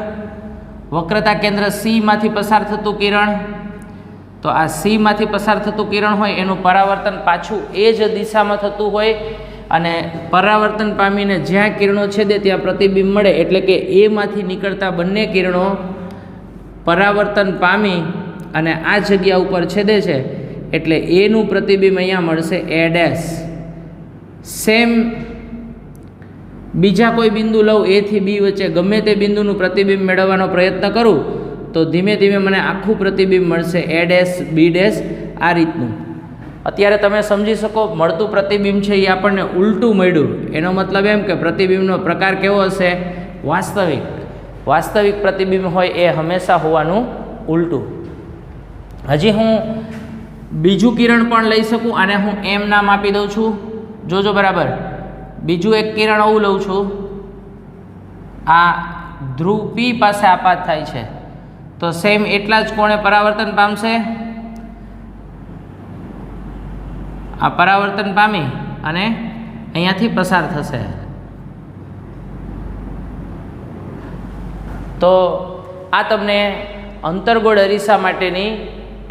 વક્રતા કેન્દ્ર સી માંથી પસાર થતું કિરણ, તો આ સી માંથી પસાર થતું કિરણ હોય એનું પરાવર્તન પાછું એ જ દિશામાં થતું હોય અને પરાવર્તન પામીને જ્યાં કિરણો છેદે ત્યાં પ્રતિબિંબ મળે, એટલે કે એ માંથી નીકળતા બંને કિરણો પરાવર્તન પામી અને આ જગ્યા ઉપર છેદે છે, એટલે એનું પ્રતિબિંબ અહીંયા મળશે એ ડેશ. સેમ બીજા કોઈ બિંદુ લઉં, એ થી બી વચ્ચે ગમે તે બિંદુનું પ્રતિબિંબ મેળવવાનો પ્રયત્ન કરું તો ધીમે ધીમે મને આખું પ્રતિબિંબ મળશે એ ડેશ બી ડેશ આ રીતનું. અત્યારે તમે સમજી શકો મળતું પ્રતિબિંબ છે એ આપણને ઉલટું મળ્યું, એનો મતલબ એમ કે પ્રતિબિંબનો પ્રકાર કેવો હશે? વાસ્તવિક. વાસ્તવિક પ્રતિબિંબ હોય એ હંમેશા હોવાનું ઉલટું. હજી હું બીજું કિરણ પણ લઈ શકું, આને હું એમ નામ આપી દઉં છું, જોજો બરાબર. બીજું એક કિરણ આવું લઉં છું, આ ધ્રુવ પી પાસે આપાત થાય છે, તો સેમ એટલા જ કોણે પરાવર્તન પામશે? આ પરાવર્તન પામી અને અહીંયાથી પસાર થશે. તો આ તમને અંતર્ગોળ અરીસા માટેની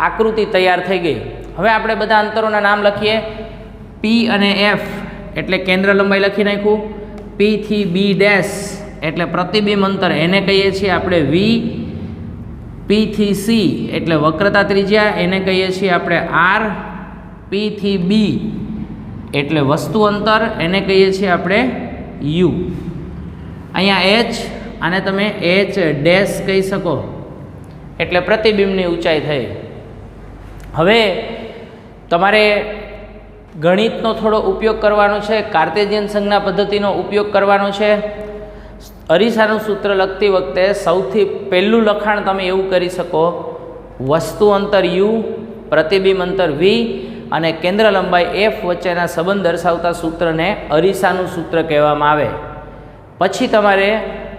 આકૃતિ તૈયાર થઈ ગઈ. હવે આપણે બધા અંતરોના નામ લખીએ. પી અને એફ એટલે કેન્દ્ર લંબાઈ લખી નાખ્યું. પી થી બી ડેશ એટલે પ્રતિબિંબ અંતર, એને કહીએ છીએ આપણે વી. પી થી સી એટલે વક્રતા ત્રિજ્યા, એને કહીએ છીએ આપણે આર. પી થી બી એટલે વસ્તુ અંતર, એને કહીએ છીએ આપણે યુ. અહીંયા એચ, આને તમે એચ ડેશ કહી શકો, એટલે પ્રતિબિંબની ઊંચાઈ થઈ. હવે તમારે ગણિતનો થોડો ઉપયોગ કરવાનો છે, કાર્ટેશિયન સંજ્ઞા પદ્ધતિનો ઉપયોગ કરવાનો છે. અરીસાનું સૂત્ર લખતી વખતે સૌથી પહેલું લખાણ તમે એવું કરી શકો, વસ્તુ અંતર યુ, પ્રતિબિંબ અંતર વી અને કેન્દ્ર લંબાઈ એફ વચ્ચેના સંબંધ દર્શાવતા સૂત્રને અરીસાનું સૂત્ર કહેવામાં આવે. પછી તમારે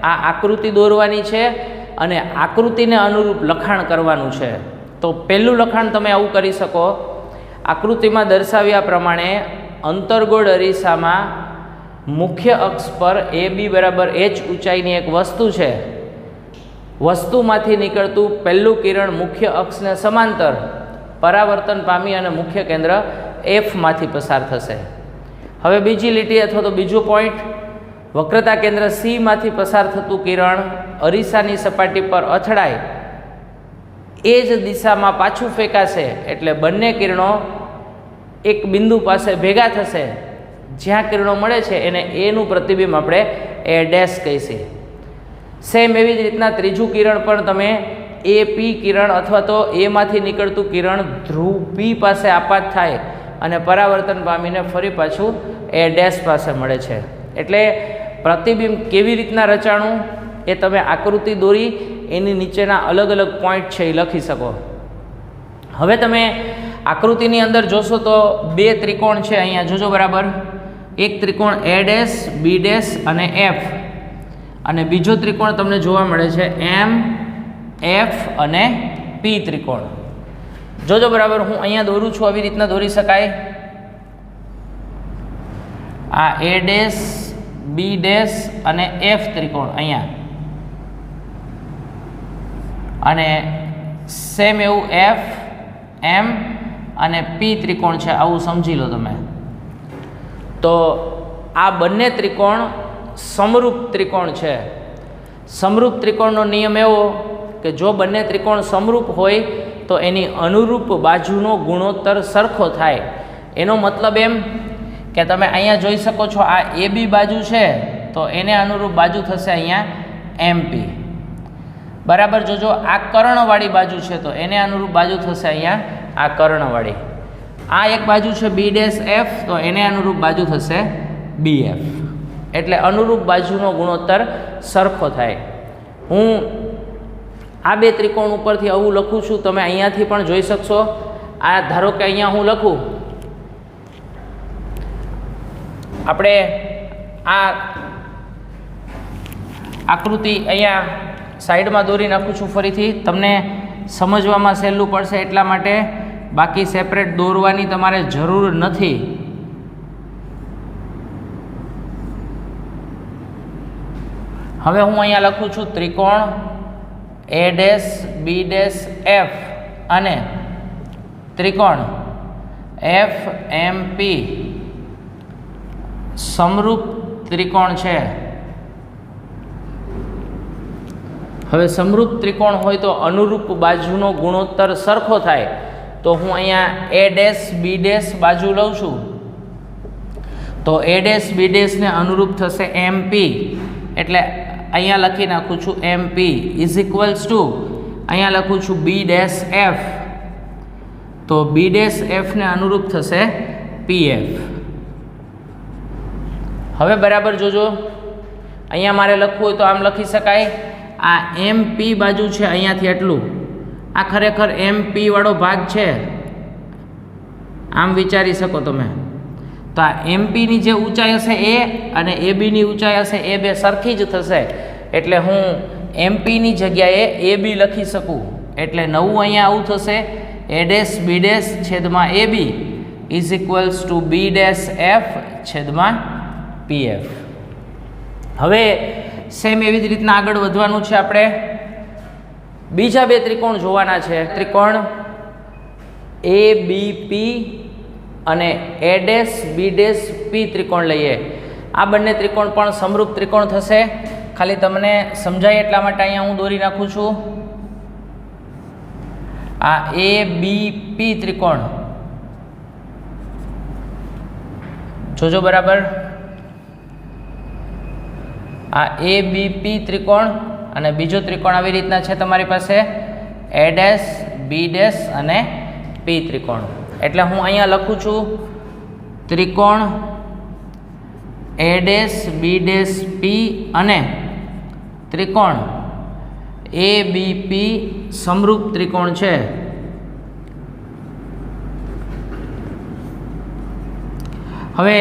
આ આકૃતિ દોરવાની છે અને આકૃતિને અનુરૂપ લખાણ કરવાનું છે. તો પહેલું લખાણ તમે આવું કરી શકો, આકૃતિમાં દર્શાવ્યા પ્રમાણે અંતર્ગોળ અરીસામાં મુખ્ય અક્ષ પર એ બી બરાબર એચ ઊંચાઈની એક વસ્તુ છે. વસ્તુમાંથી નીકળતું પહેલું કિરણ મુખ્ય અક્ષને સમાંતર પરાવર્તન પામી અને મુખ્ય કેન્દ્ર એફમાંથી પસાર થશે. હવે બીજી લીટી અથવા તો બીજો પોઈન્ટ, વક્રતા કેન્દ્ર સીમાંથી પસાર થતું કિરણ અરીસાની સપાટી પર અથડાય એ જ દિશામાં પાછું ફેંકાશે, એટલે બંને કિરણો એક બિંદુ પાસે ભેગા થશે. જ્યાં કિરણો મળે છે એને એનું પ્રતિબિંબ આપણે એ ડેશ કહીશું. સેમ એવી જ રીતના ત્રીજું કિરણ પણ તમે એ પી કિરણ અથવા તો એમાંથી નીકળતું કિરણ ધ્રુવ પી પાસે આપાત થાય અને પરાવર્તન પામીને ફરી પાછું એ ડેશ પાસે મળે છે. એટલે પ્રતિબિંબ કેવી રીતના રચાણું એ તમે આકૃતિ દોરી એની નીચેના અલગ અલગ પોઈન્ટ છે એ લખી શકો. હવે તમે આકૃતિની અંદર જોશો તો બે ત્રિકોણ છે, અહીંયા જોજો બરાબર. એક ત્રિકોણ એ ડેશ બી ડેશ અને એફ, અને બીજો ત્રિકોણ તમને જોવા મળે છે એમ એફ અને પી ત્રિકોણ. જોજો બરાબર, હું અહીંયા દોરું છું, આવી રીતના દોરી શકાય. આ એ ડેશ બી ડેશ અને એફ ત્રિકોણ અહીંયા, અને સેમ એવું એફ એમ અને પી ત્રિકોણ છે, આવું સમજી લો તમે. તો આ બંને ત્રિકોણ સમરૂપ ત્રિકોણ છે. સમરૂપ ત્રિકોણનો નિયમ એવો કે જો બંને ત્રિકોણ સમરૂપ હોય તો એની અનુરૂપ બાજુનો ગુણોત્તર સરખો થાય. એનો મતલબ એમ કે તમે અહીંયા જોઈ શકો છો, આ એ બી બાજુ છે તો એને અનુરૂપ બાજુ થશે અહીંયા એમપી બરાબર. જોજો આ કર્ણવાળી બાજુ છે તો એને અનુરૂપ બાજુ થશે અહીંયા આ કર્ણવાળી. આ એક બાજુ છે બી ડેશ એફ તો એને અનુરૂપ બાજુ થશે બી એફ. એટલે અનુરૂપ બાજુનો ગુણોત્તર સરખો થાય. હું આ બે ત્રિકોણ ઉપરથી આવું લખું છું, તમે અહીંયાથી પણ જોઈ શકશો. આ ધારો કે અહીંયા હું લખું, આપણે આ આકૃતિ અહીંયા સાઈડમાં દોરી નાખું છું ફરીથી, તમને સમજવામાં સહેલું પડશે એટલા માટે. બાકી સેપરેટ દોરવાની તમારે જરૂર નથી. હવે હું અહીંયા લખું છું ત્રિકોણ A dash B dash F અને ત્રિકોણ FMP સમરૂપ ત્રિકોણ છે. હવે સમરૂપ ત્રિકોણ હોય તો અનુરૂપ બાજુનો ગુણોત્તર સરખો થાય. તો હું અહીંયા A ડેશ B ડેશ બાજુ લઉં છું તો A ડેશ B ડેશને અનુરૂપ થશે MP, એટલે અહીંયા લખી નાખું છું MP ઇઝ ઇક્વલ્સ ટુ અહીંયા લખું છું B ડેશ F, તો B ડેશ Fને અનુરૂપ થશે PF. હવે બરાબર જોજો, અહીંયા મારે લખવું હોય તો આમ લખી શકાય. આ MP બાજુ છે અહીંયાથી એટલું, આ ખરેખર MP વાળો ભાગ છે, આમ વિચારી શકો તમે. તો આ MPની જે ઊંચાઈ હશે એ અને ABની ઊંચાઈ હશે એ બે સરખી જ થશે, એટલે હું MPની જગ્યાએ AB લખી શકું. એટલે નવું અહીંયા આવું થશે A ડેશ B ડેશ છેદમાં AB is equals two B dash F છેદમાં PF. હવે સેમ એવી જ રીતના આગળ વધવાનું છે. આપણે બીજા બે ત્રિકોણ જોવાના છે. ત્રિકોણ ABP અને A dash B dash P ત્રિકોણ લઈએ. આ બંને ત્રિકોણ પણ સમરૂપ ત્રિકોણ થશે. ખાલી તમને સમજાય એટલા માટે અહીંયા હું દોરી નાખું છું. આ ABP ત્રિકોણ જોજો બરાબર. આ ABP ત્રિકોણ અને બીજો ત્રિકોણ આવી રીતના છે તમારી પાસે A ડેશ B ડેશ અને P ત્રિકોણ. એટલે હું અહીંયા લખું છું ત્રિકોણ A dash B dash P અને ત્રિકોણ ABP સમરૂપ ત્રિકોણ છે. હવે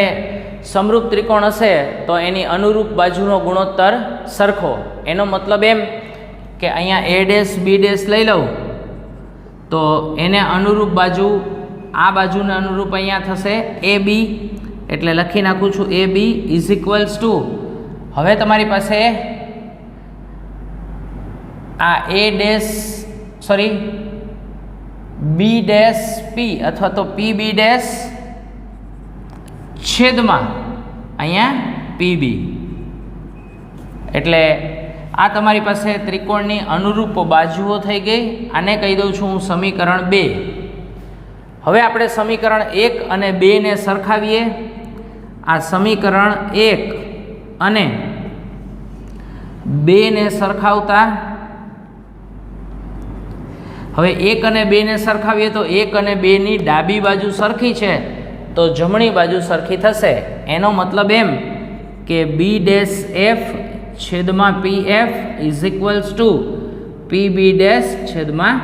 સમરૂપ ત્રિકોણ હશે તો એની અનુરૂપ બાજુનો ગુણોત્તર સરખો. એનો મતલબ એમ કે અહીંયા A ડેશ B ડેશ લઈ લઉં તો એને અનુરૂપ બાજુ આ બાજુને અનુરૂપ અહીંયા થશે AB, એટલે લખી નાખું છું AB ઇઝ ઇક્વલ્સ ટુ, હવે તમારી પાસે આ B ડેશ P અથવા તો PB ડેશ છેદમાં અહીંયા PB, એટલે આ તમારી પાસે ત્રિકોણની અનુરૂપ બાજુઓ થઈ ગઈ. આને કહી દઉં છું હું સમીકરણ 2. હવે આપણે સમીકરણ 1 અને 2 ને સરખાવીએ. આ સમીકરણ 1 અને 2 ને સરખાવતા હવે 1 અને 2 ને સરખાવીએ તો 1 અને 2 ની ડાબી બાજુ સરખી છે તો જમણી બાજુ સરખી થશે. એનો મતલબ એમ કે B ડેશ F છેદમાં PF is equals two PB dash છેદમાં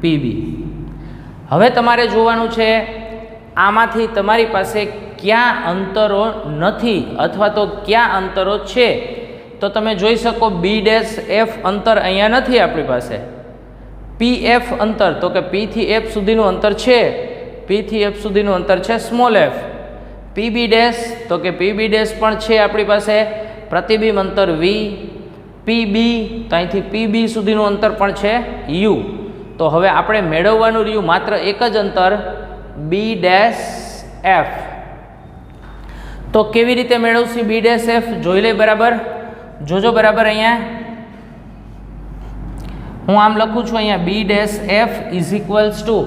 PB. હવે તમારે જોવાનું છે આમાંથી તમારી પાસે ક્યાં અંતરો નથી અથવા તો ક્યાં અંતરો છે. તો તમે જોઈ શકો B ડેશ F અંતર અહીંયા નથી આપણી પાસે. PF અંતર તો કે P થી F સુધીનું અંતર છે, P થી F સુધીનું અંતર છે સ્મોલ f. PB ડેશ તો કે PB ડેશ પણ છે આપણી પાસે, પ્રતિબિંબ અંતર V. PB તો અહીંથી PB સુધીનું અંતર પણ છે U. તો હવે આપણે મેળવવાનું રહ્યું માત્ર એક જ અંતર B ડેશ F. તો કેવી રીતે મેળવશું B ડેશ F જોઈ લે બરાબર. જોજો બરાબર, અહીંયા હું આમ લખું છું અહીંયા B dash F is equals two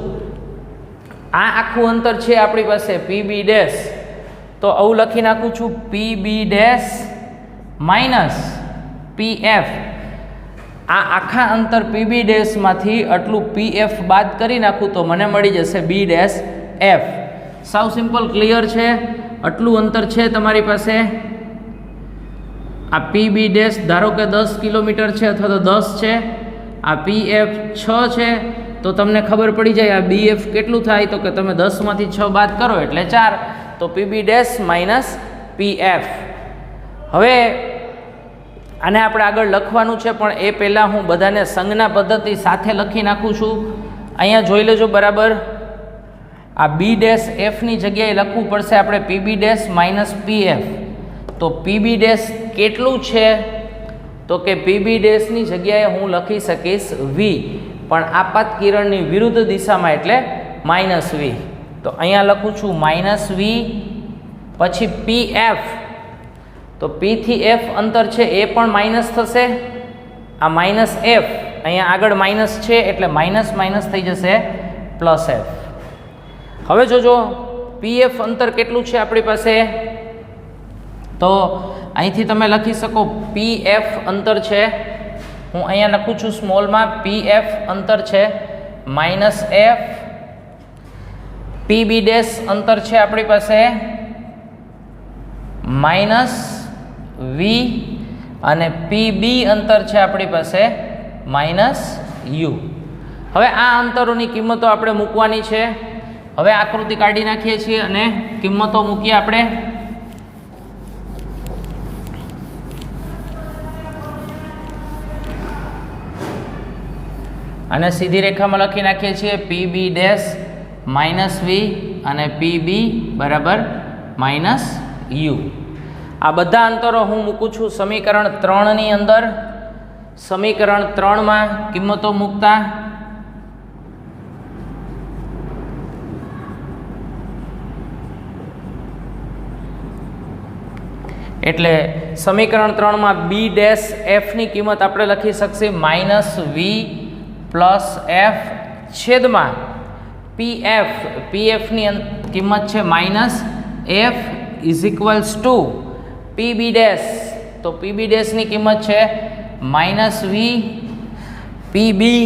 આ આખું અંતર છે આપણી પાસે PB ડેશ, તો આવું લખી નાખું છું PB ડેશ માઇનસ PF. આ આખા અંતર PB ડેશમાંથી આટલું PF બાદ કરી નાખું તો મને મળી જશે B ડેશ F. સાવ સિમ્પલ, ક્લિયર છે. આટલું અંતર છે તમારી પાસે. આ PB ડેશ ધારો કે 10 કિલોમીટર છે અથવા તો 10 છે, આ PF 6 છે, તો તમને ખબર પડી જાય આ BF કેટલું થાય તો કે તમે 10 માંથી 6 બાદ કરો એટલે 4, તો PB ડેશ માઇનસ PF. હવે આને આપણે આગળ લખવાનું છે પણ એ પહેલાં હું બધાને સંજ્ઞા પદ્ધતિ સાથે લખી નાખું છું. અહીંયા જોઈ લેજો બરાબર. આ B ડેશ Fની જગ્યાએ લખવું પડશે આપણે PB ડેશ માઇનસ PF. તો PB ડેશ કેટલું છે તો કે પીબી ડેશની જગ્યાએ હું લખી શકીશ વી, પણ આપાત કિરણની વિરુદ્ધ દિશામાં એટલે માઇનસ વી. તો અહીંયા લખું છું માઇનસ વી, પછી પી એફ, તો પી થી એફ અંતર છે એ પણ માઇનસ થશે. આ માઇનસ એફ અહીંયા આગળ માઇનસ છે એટલે માઇનસ માઇનસ થઈ જશે પ્લસ એફ. હવે જોજો પી એફ અંતર કેટલું છે આપણી પાસે, તો અહીંથી તમે લખી શકો પી એફ અંતર છે, હું અહીંયા લખું છું સ્મોલમાં, પી એફ અંતર છે માઇનસ એફ. પી બી ડેશ અંતર છે આપણી પાસે માઇનસ વી, અને પી બી અંતર છે આપણી પાસે માઇનસ યુ. હવે આ અંતરોની કિંમતો આપણે મૂકવાની છે. હવે આકૃતિ કાઢી નાખીએ છીએ અને કિંમતો મૂકીએ આપણે. અને સીધી રેખામાં લખી નાખીએ છીએ પી બી ડેશ માઇનસ વી અને પી બી બરાબર માઇનસ યુ. આ બધા અંતરો હું મૂકું છું સમીકરણ 3ની અંદર. સમીકરણ 3માં કિંમતો મૂકતા એટલે સમીકરણ 3માં બી ડેશ એફની કિંમત આપણે લખી શકશે માઇનસ વી પ્લસ એફ છેદમાં પી એફ. પી એફની કિંમત છે minus F is equals to P B dash, તો પી બી ડેશની કિંમત છે માઇનસ વી. પી બી,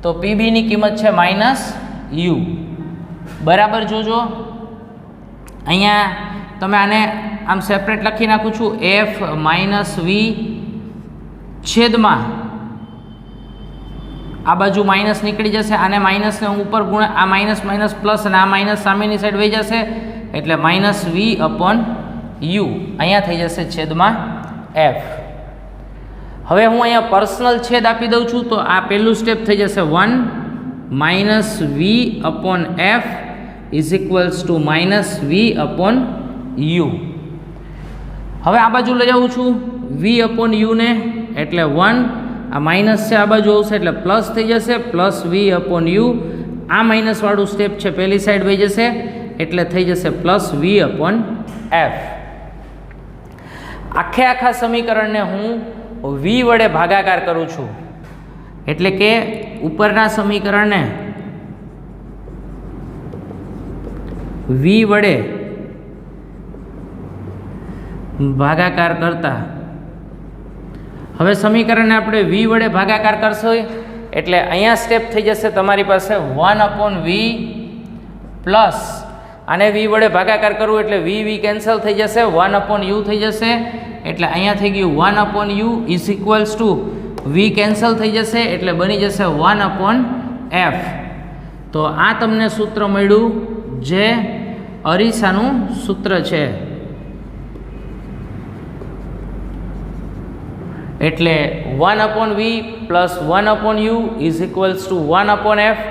તો પી બીની કિંમત છે માઇનસ યુ. બરાબર જોજો, અહીંયા તમે આને આમ સેપરેટ લખી નાખું છું એફ માઇનસ વી છેદમાં આ બાજુ માઇનસ નીકળી જશે, આને માઇનસને હું ઉપર ગુણ, આ માઇનસ માઇનસ પ્લસ અને આ માઇનસ સામેની સાઈડ વહી જશે એટલે માઇનસ વી અપોન યુ અહીંયા થઈ જશે છેદમાં એફ. હવે હું અહીંયા પર્સનલ છેદ આપી દઉં છું, તો આ પહેલું સ્ટેપ થઈ જશે 1 minus V upon F is equals to minus V upon U. હવે આ બાજુ લઈ જાઉં છું વી અપોન યુને, એટલે 1, આ માઇનસ છે આ બાજુ આવશે એટલે પ્લસ થઈ જશે પ્લસ વી અપોન યુ. આ માઇનસવાળું સ્ટેપ છે પહેલી સાઈડ વહી જશે એટલે થઈ જશે પ્લસ વી અપોન એફ. આખા સમીકરણને હું વી વડે ભાગાકાર કરું છું, એટલે કે ઉપરના સમીકરણને વી વડે ભાગાકાર કરતા, હવે સમીકરણને આપણે વી વડે ભાગાકાર કરશું એટલે અહીંયા સ્ટેપ થઈ જશે તમારી પાસે 1 અપોન વી પ્લસ આને વી વડે ભાગાકાર કરવું એટલે વી કેન્સલ થઈ જશે, 1 અપોન યુ થઈ જશે એટલે અહીંયા થઈ ગયું 1 upon you is equals to V cancel થઈ જશે એટલે બની જશે 1 અપોન એફ. તો આ તમને સૂત્ર મળ્યું જે અરીસાનું સૂત્ર છે. એટલે 1 upon v plus 1 upon you is equals to 1 upon f,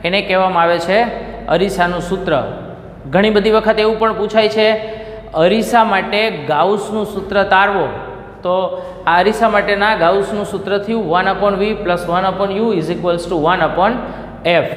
એને કહેવામાં આવે છે અરીસાનું સૂત્ર. ઘણી બધી વખત એવું પણ પૂછાય છે અરીસા માટે ગાઉસનું સૂત્ર તારવો, તો આ અરીસા માટેના ગાઉસનું સૂત્ર થયું 1 upon v plus 1 upon you is equals to 1 upon F.